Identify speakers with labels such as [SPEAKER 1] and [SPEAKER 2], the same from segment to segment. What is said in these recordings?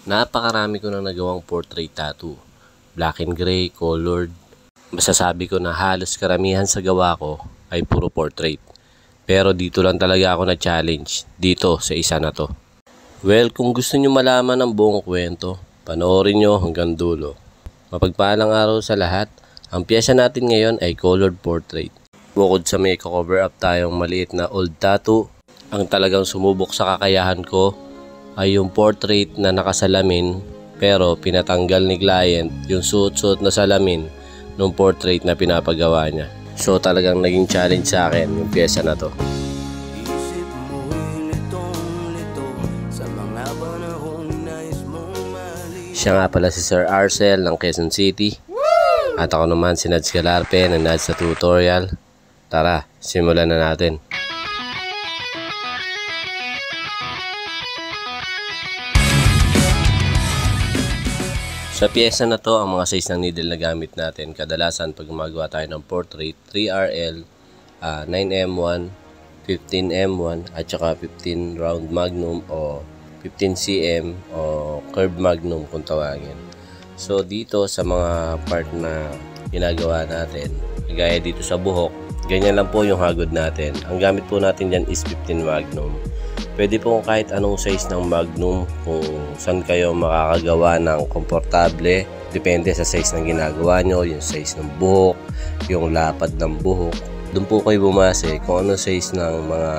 [SPEAKER 1] Napakarami ko na nagawang portrait tattoo. Black and gray, colored. Masasabi ko na halos karamihan sa gawa ko ay puro portrait. Pero dito lang talaga ako na-challenge, dito sa isa na to. Well, kung gusto nyo malaman ang buong kwento, panoorin nyo hanggang dulo. Mapagpalang araw sa lahat, ang piyesa natin ngayon ay colored portrait. Bukod sa may cover up tayong maliit na old tattoo, ang talagang sumubok sa kakayahan ko ay yung portrait na nakasalamin pero pinatanggal ni client yung suot-suot na salamin ng portrait na pinapagawa niya. So talagang naging challenge sa akin yung pyesa na to. Siya nga pala si Sir Arcel ng Quezon City. At ako naman si Nads Galarpe ng Nads sa Tutorial. Tara, simulan na natin. Sa pyesa na to, ang mga size ng needle na gamit natin, kadalasan pag gumagawa tayo ng portrait, 3RL, 9M1, 15M1, at saka 15 round magnum o 15cm o curved magnum kung tawagin. So dito sa mga part na ginagawa natin, gaya dito sa buhok, ganyan lang po yung hagod natin. Ang gamit po natin dyan is 15 magnum. Pwede po kahit anong size ng magnum kung saan kayo makakagawa ng komportable. Depende sa size ng ginagawa nyo, yung size ng buhok, yung lapad ng buhok. Doon po kayo bumase kung anong size ng mga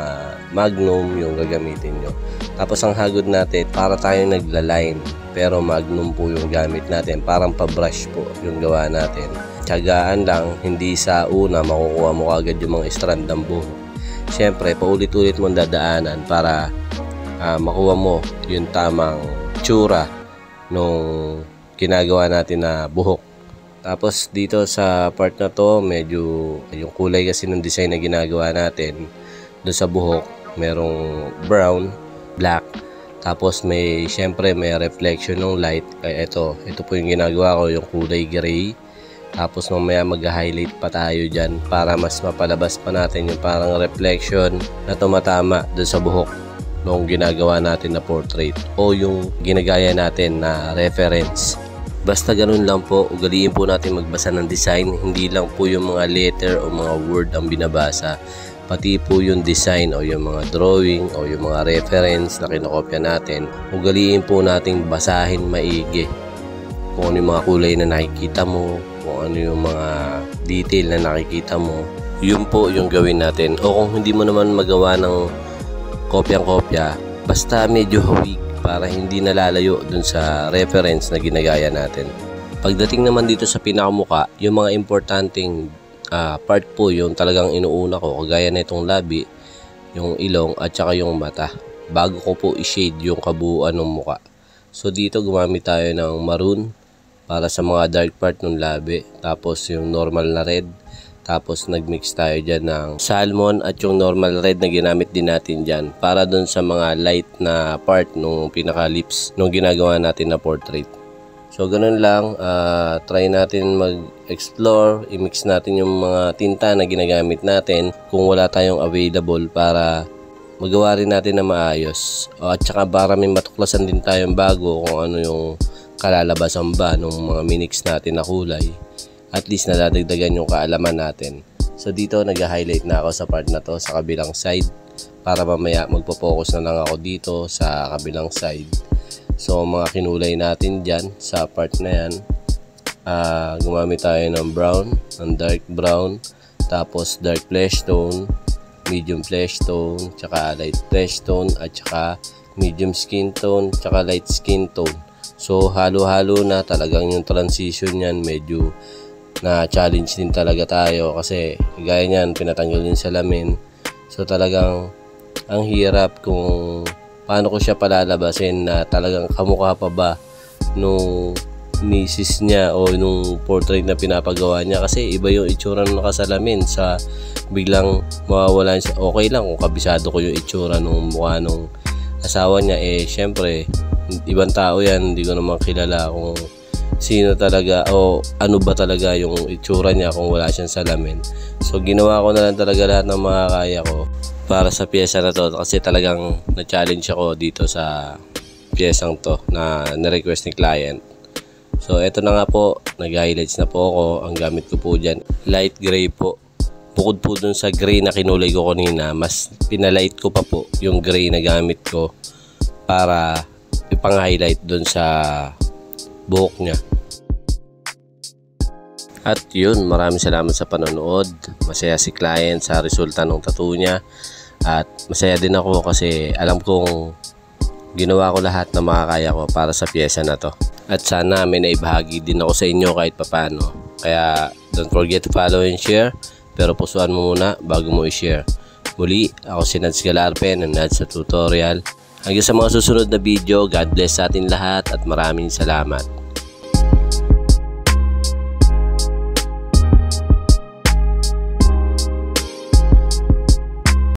[SPEAKER 1] magnum yung gagamitin nyo. Tapos ang hagod natin, para tayong nagla-line. Pero magnum po yung gamit natin. Parang pa-brush po yung gawa natin. Tiyagaan lang, hindi sa una makukuha mo agad yung mga strand ng buhok. Siyempre, paulit-ulit mong dadaanan para makuha mo yung tamang tsura nung ginagawa natin na buhok. Tapos dito sa part na to, medyo yung kulay kasi ng design na ginagawa natin doon sa buhok, merong brown, black, tapos siyempre may reflection ng light. Kaya ito po yung ginagawa ko, yung kulay gray. Tapos mamaya mag-highlight pa tayo dyan para mas mapalabas pa natin yung parang reflection na tumatama doon sa buhok nung ginagawa natin na portrait o yung ginagaya natin na reference. Basta ganun lang po, ugaliin po natin magbasa ng design. Hindi lang po yung mga letter o mga word ang binabasa, pati po yung design o yung mga drawing o yung mga reference na kinokopya natin. Ugaliin po nating basahin maigi kung ano yung mga kulay na nakikita mo, kung ano yung mga detail na nakikita mo, yun po yung gawin natin. O kung hindi mo naman magawa ng kopyang-kopya, basta medyo hawig para hindi nalalayo dun sa reference na ginagaya natin. Pagdating naman dito sa pinakamuka, yung mga importanteng part po yung talagang inuuna ko, kagaya na itong labi, yung ilong at saka yung mata, bago ko po i-shade yung kabuuan ng muka. So dito gumamit tayo ng maroon para sa mga dark part ng labi, tapos yung normal na red, tapos nagmix tayo dyan ng salmon at yung normal red na ginamit din natin dyan para dun sa mga light na part nung pinaka lips nung ginagawa natin na portrait. So ganun lang, try natin mag-explore, i-mix natin yung mga tinta na ginagamit natin kung wala tayong available para magawa rin natin na maayos. At saka para may matuklasan din tayong bago kung ano yung kalalabasan ba ng mga minix natin na kulay. At least nadadagdagan yung kaalaman natin. So dito nag-highlight na ako sa part na to sa kabilang side para mamaya magpo-focus na lang ako dito sa kabilang side. So mga kinulay natin dyan sa part na yan, gumamit tayo ng brown, ng dark brown, tapos dark flesh tone, medium flesh tone, tsaka light flesh tone, at tsaka medium skin tone, tsaka light skin tone. So halo-halo na, talagang yung transition yan medyo na challenge din talaga tayo kasi gaya niyan pinatanggal yung salamin. So talagang ang hirap kung paano ko siya palalabasin na talagang kamukha pa ba nung misis niya o nung portrait na pinapagawa niya, kasi iba yung itsura ng nakasalamin sa biglang mawawalan siya. Okay lang kung kabisado ko yung itsura nung mukha nung asawa niya, syempre ibang tao yan, hindi ko naman kilala kung sino talaga o ano ba talaga yung itsura niya kung wala siyang salamin. So ginawa ko na lang talaga lahat ng makakaya ko para sa pyesa na to kasi talagang na-challenge ako dito sa piyesang to na na-request ni client. So eto na nga po, nag-highlights na po ako. Ang gamit ko po dyan, light gray po. Bukod po dun sa gray na kinulay ko kanina, mas pinalight ko pa po yung gray na gamit ko para ipang-highlight dun sa buhok niya. At yun, maraming salamat sa panonood. Masaya si client sa resulta ng tattoo niya. At masaya din ako kasi alam kong ginawa ko lahat na makakaya ko para sa piyesa na to. At sana may naibahagi din ako sa inyo kahit papano. Kaya don't forget to follow and share. Pero pusuan mo muna bago mo i-share. Muli, ako si Nads Galarpe ng Nads sa Tutorial. Hanggang sa mga susunod na video, God bless sa atin lahat at maraming salamat.